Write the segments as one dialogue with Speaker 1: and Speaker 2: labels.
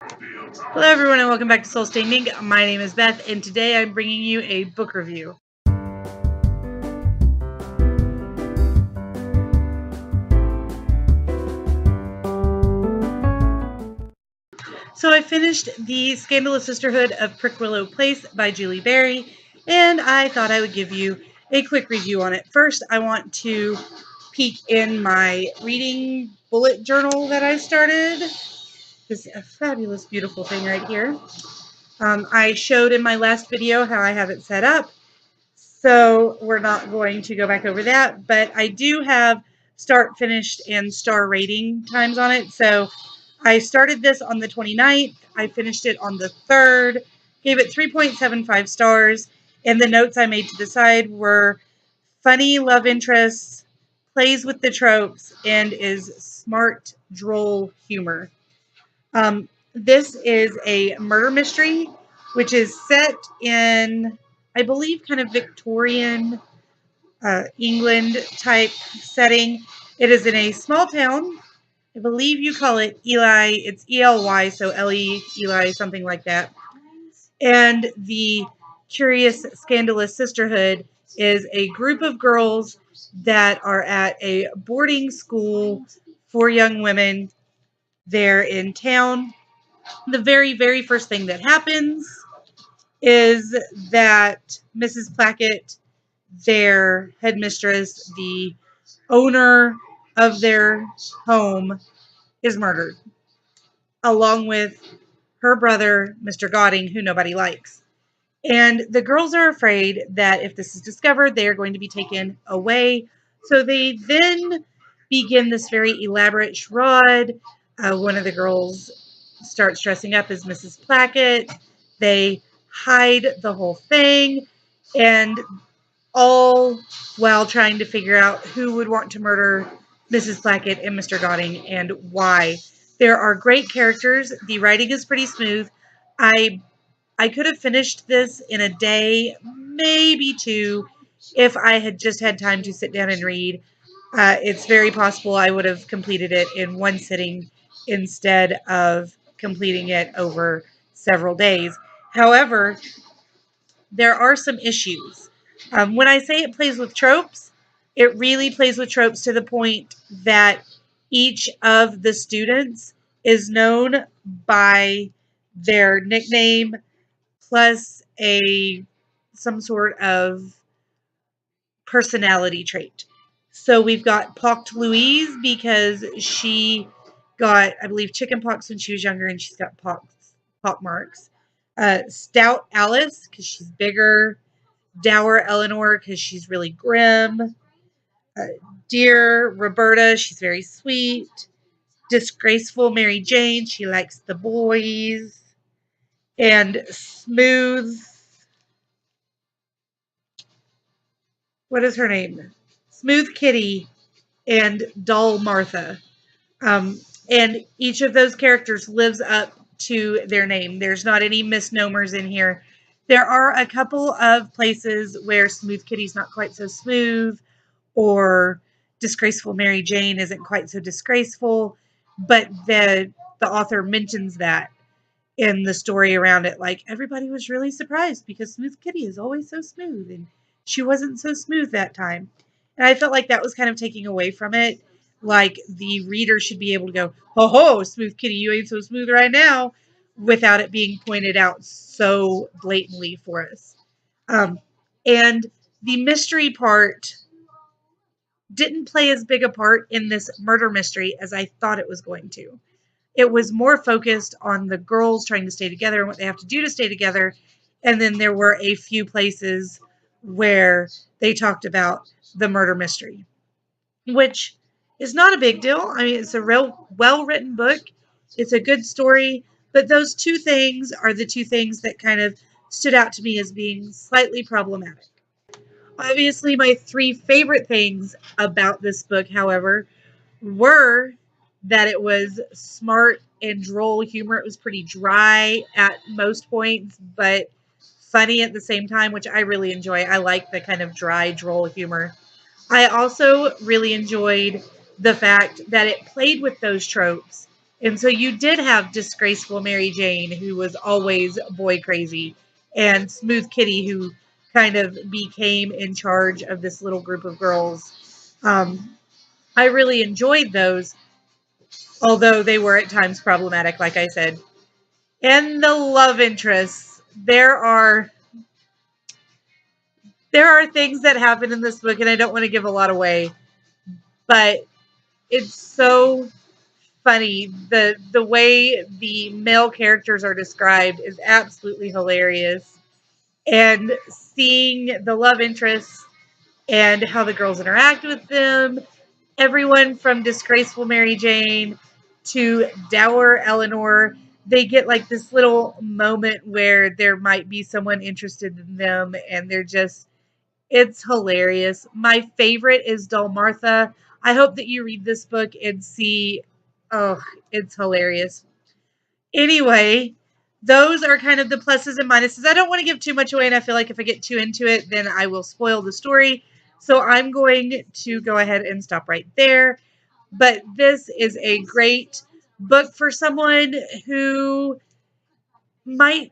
Speaker 1: Hello everyone and welcome back to Soul Staining. My name is Beth and today I'm bringing you a book review. So I finished the Scandalous Sisterhood of Prickwillow Place by Julie Berry, and I thought I would give you a quick review on it. First, I want to peek in my reading bullet journal that I started. This is a fabulous, beautiful thing right here. I showed in my last video how I have it set up, so we're not going to go back over that, but I do have start, finished, and star rating times on it. So I started this on the 29th, I finished it on the 3rd, gave it 3.75 stars, and the notes I made to the side were funny love interests, plays with the tropes, and is smart, droll humor. This is a murder mystery, which is set in, I believe, kind of Victorian England type setting. It is in a small town. I believe you call it Ely. It's ELY, so L-E, Ely, something like that. And the Curious Scandalous Sisterhood is a group of girls that are at a boarding school for young women. They're in town. The very, very first thing that happens is that Mrs. Plackett, their headmistress, the owner of their home, is murdered, along with her brother, Mr. Godding, who nobody likes. And the girls are afraid that if this is discovered, they are going to be taken away. So they then begin this very elaborate charade. One of the girls starts dressing up as Mrs. Plackett. They hide the whole thing, and all while trying to figure out who would want to murder Mrs. Plackett and Mr. Godding and why. There are great characters. The writing is pretty smooth. I could have finished this in a day, maybe two, if I had just had time to sit down and read. It's very possible I would have completed it in one sitting instead of completing it over several days. However, there are some issues. When I say it plays with tropes, it really plays with tropes to the point that each of the students is known by their nickname plus some sort of personality trait. So we've got Pocked Louise because she got, I believe, chicken pox when she was younger, and she's got pock marks. Stout Alice because she's bigger. Dour Eleanor because she's really grim. Uh, Dear Roberta, she's very sweet. Disgraceful Mary Jane, she likes the boys. And Smooth, what is her name? Smooth Kitty and Dull Martha. And each of those characters lives up to their name. There's not any misnomers in here. There are a couple of places where Smooth Kitty's not quite so smooth, or Disgraceful Mary Jane isn't quite so disgraceful, but the author mentions that in the story around it. Like, everybody was really surprised because Smooth Kitty is always so smooth, and she wasn't so smooth that time. And I felt like that was kind of taking away from it. Like, the reader should be able to go, ho ho, Smooth Kitty, you ain't so smooth right now, without it being pointed out so blatantly for us. And the mystery part didn't play as big a part in this murder mystery as I thought it was going to. It was more focused on the girls trying to stay together and what they have to do to stay together. And then there were a few places where they talked about the murder mystery, which is not a big deal. I mean, it's a real well-written book. It's a good story. But those two things are the two things that kind of stood out to me as being slightly problematic. Obviously, my three favorite things about this book, however, were that it was smart and droll humor. It was pretty dry at most points, but funny at the same time, which I really enjoy. I like the kind of dry, droll humor. I also really enjoyed the fact that it played with those tropes And so you did have disgraceful Mary Jane, who was always boy crazy, and Smooth Kitty, who kind of became in charge of this little group of girls. I really enjoyed those, although they were at times problematic, like I said. And the love interests, there are things that happen in this book, and I don't want to give a lot away, but it's so funny. The way the male characters are described is absolutely hilarious. And seeing the love interests and how the girls interact with them, everyone from disgraceful Mary Jane to dour Eleanor, they get like this little moment where there might be someone interested in them, and it's hilarious. My favorite is Dull Martha. I hope that you read this book and see, oh, it's hilarious. Anyway, those are kind of the pluses and minuses. I don't want to give too much away, and I feel like if I get too into it, then I will spoil the story. So I'm going to go ahead and stop right there. But this is a great book for someone who might,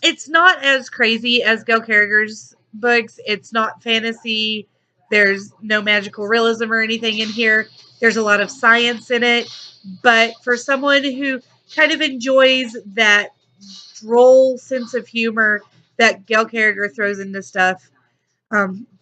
Speaker 1: it's not as crazy as Gail Carriger's books. It's not fantasy. There's no magical realism or anything in here. There's a lot of science in it. But for someone who kind of enjoys that droll sense of humor that Gail Carriger throws into stuff,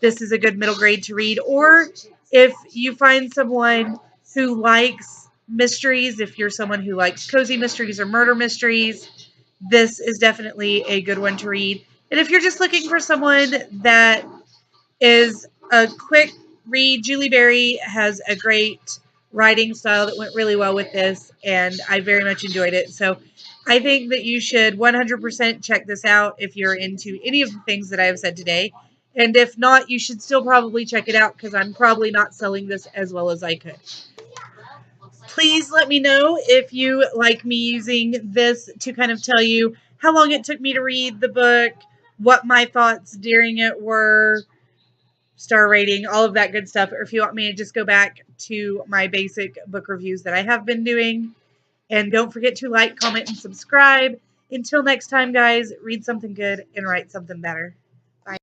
Speaker 1: this is a good middle grade to read. Or if you find someone who likes mysteries, if you're someone who likes cozy mysteries or murder mysteries, this is definitely a good one to read. And if you're just looking for someone that is a quick read, Julie Berry has a great writing style that went really well with this, and I very much enjoyed it. So I think that you should 100% check this out if you're into any of the things that I have said today. And if not, you should still probably check it out, because I'm probably not selling this as well as I could. Please let me know if you like me using this to kind of tell you how long it took me to read the book, what my thoughts during it were, star rating, all of that good stuff. Or if you want me to just go back to my basic book reviews that I have been doing. And don't forget to like, comment, and subscribe. Until next time, guys, read something good and write something better.